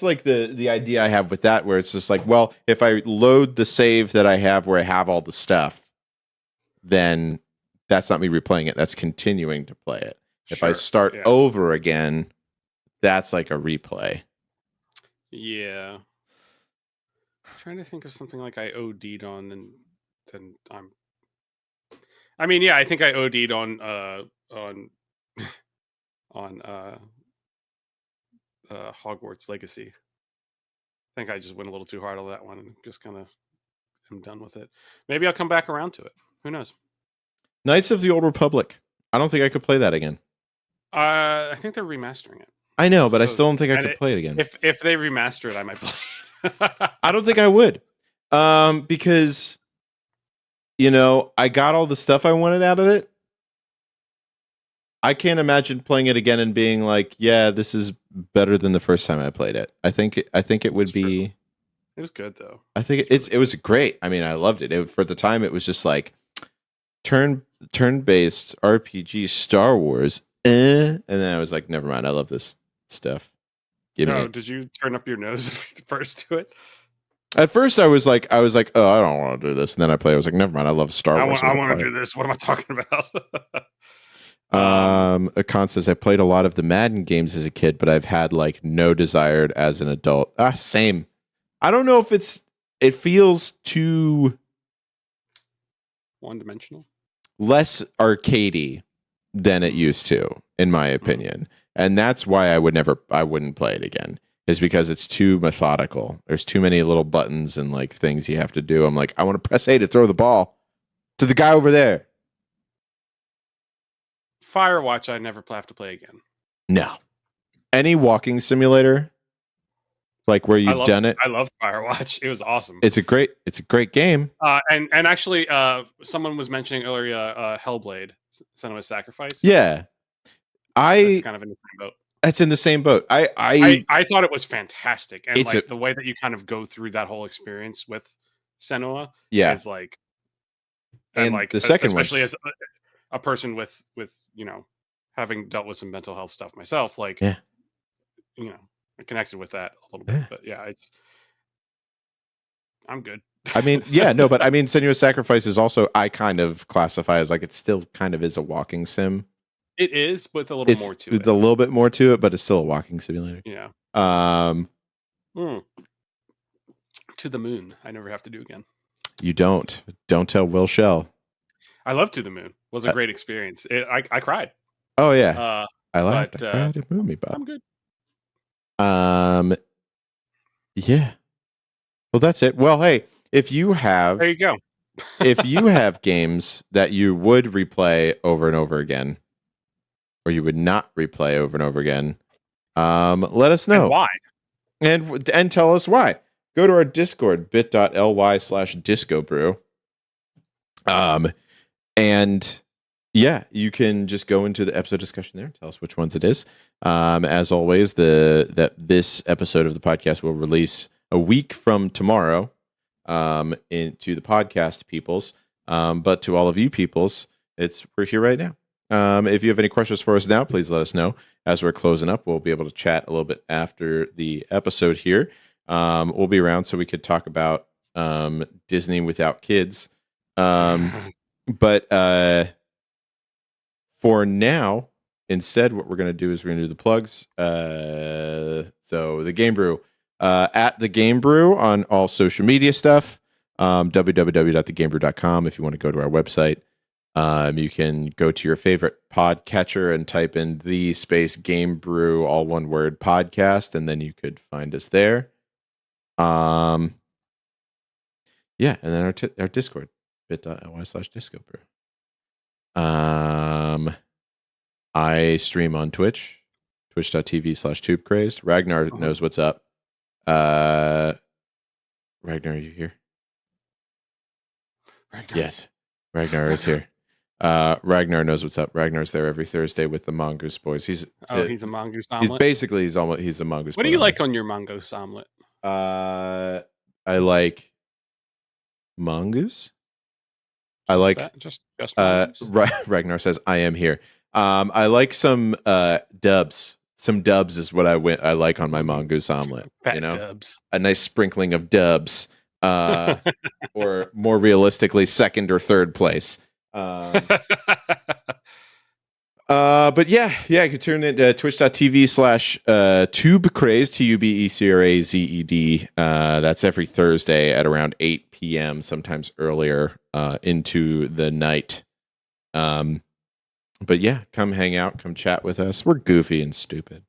like the idea I have with that, where it's just like, well, if I load the save that I have where I have all the stuff, then that's not me replaying it. That's continuing to play it. If I Sure. start Yeah. over again, that's like a replay. Yeah. Trying to think of something like I OD'd on, and then I mean, yeah, I think I OD'd on on Hogwarts Legacy. I think I just went a little too hard on that one and just kind of am done with it. Maybe I'll come back around to it. Who knows? Knights of the Old Republic. I don't think I could play that again. I think they're remastering it. I know, but I So, still don't think I and could play it again. if they remaster it, I might play it. I don't think I would. Because I got all the stuff I wanted out of it. I can't imagine playing it again and being like, yeah, this is better than the first time I played it. I think it would It's true. be. It was good though. I think it was great. I mean, I loved it. For the time, it was just like turn-based RPG Star Wars. And then I was like, never mind. I love this stuff. Give me No, it. did you turn up your nose first to it? At first, I was like, oh, I don't want to do this. And then I play. I was like, never mind. I love Star Wars. I want to do this. What am I talking about? Akon says, I played a lot of the Madden games as a kid, but I've had like no desire as an adult. Same. I don't know if it feels too one-dimensional, less arcadey than it used to, in my opinion. And that's why I wouldn't play it again, is because it's too methodical. There's too many little buttons and like things you have to do. I'm like, I want to press A to throw the ball to the guy over there. Firewatch, I never have to play again. No. Any walking simulator, like where you've done it. I love Firewatch. It was awesome. It's a great game. And actually, someone was mentioning earlier, Hellblade: Senua's Sacrifice. Yeah, That's kind of in the same boat. It's in the same boat. I thought it was fantastic, and It's like the way that you kind of go through that whole experience with Senua Yeah. is like and And the second especially one's as a person with having dealt with some mental health stuff myself, like yeah. I connected with that a little bit. Yeah. But yeah, I'm good. I mean, yeah, no, but I mean, Senua's Sacrifice is also, I kind of classify as like, it still kind of is a walking sim. It is, with a little It's more to a it. little bit more to it, but it's still a walking simulator. Yeah. To the Moon. I never have to do again. You don't tell Will Shell. I love To the Moon. It was a great experience. I cried. Oh yeah. I laughed. But, I cried. It moved me, Bob. I'm good. Yeah. Well, that's it. Well, hey, if you have, There you go. if you have games that you would replay over and over again, or you would not replay over and over again, let us know. And why? And tell us why. Go to our Discord, bit.ly/discobrew. And yeah, you can just go into the episode discussion there and tell us which ones it is. As always, this episode of the podcast will release a week from tomorrow into the podcast peoples. But to all of you peoples, we're here right now. If you have any questions for us now, please let us know. As we're closing up, we'll be able to chat a little bit after the episode here. We'll be around so we could talk about Disney without kids. But for now, instead, what we're going to do is we're going to do the plugs. So the Game Brew, at the Game Brew on all social media stuff, www.thegamebrew.com. If you want to go to our website, you can go to your favorite podcatcher and type in the space Game Brew, all one word, podcast, and then you could find us there. Yeah, and then our Discord, bit.ly/discobrew. I stream on Twitch, twitch.tv/tubecrazed. Ragnar knows what's up. Ragnar, are you here? Ragnar. Yes, Ragnar is here. Ragnar knows what's up. Ragnar's there every Thursday with the Mongoose Boys. He's a mongoose omelet. He's a mongoose. What do you like on your mongoose omelet? I like mongoose. I like that? Just mongoose? Ragnar says I am here. I like some dubs. Some dubs is what I like on my mongoose omelet. Fat dubs. A nice sprinkling of dubs. Or more realistically, second or third place. But yeah, you can tune in to twitch.tv/tubecrazed, TUBECRAZED. That's every Thursday at around 8 p.m., sometimes earlier into the night. But yeah, come hang out, come chat with us. We're goofy and stupid.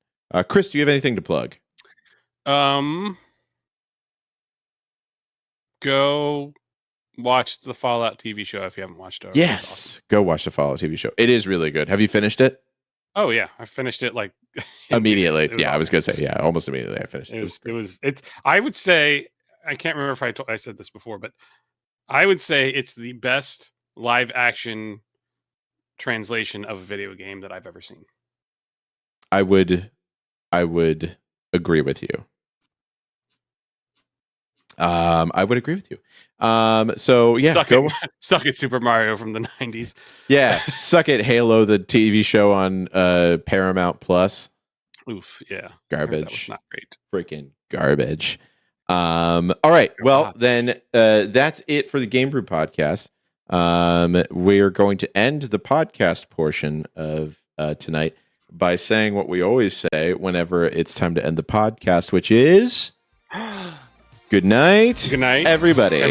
Chris, do you have anything to plug? Go watch the Fallout TV show if you haven't watched it. Yes, awesome. Go watch the Fallout TV show. It is really good. Have you finished it? Oh yeah, I finished it like immediately. Yeah, awesome. I was gonna say almost immediately. I finished it. It's. I would say, I can't remember if I said this before, but I would say it's the best live action translation of a video game that I've ever seen. I would agree with you. I would agree with you. So yeah, suck it, Super Mario from the 90s. Yeah, suck it, Halo, the TV show on Paramount Plus. Oof, yeah, garbage. That was not great. Freaking garbage. All right, well then, that's it for the Game Brew podcast. We're going to end the podcast portion of tonight by saying what we always say whenever it's time to end the podcast, which is good night. Good night, everybody.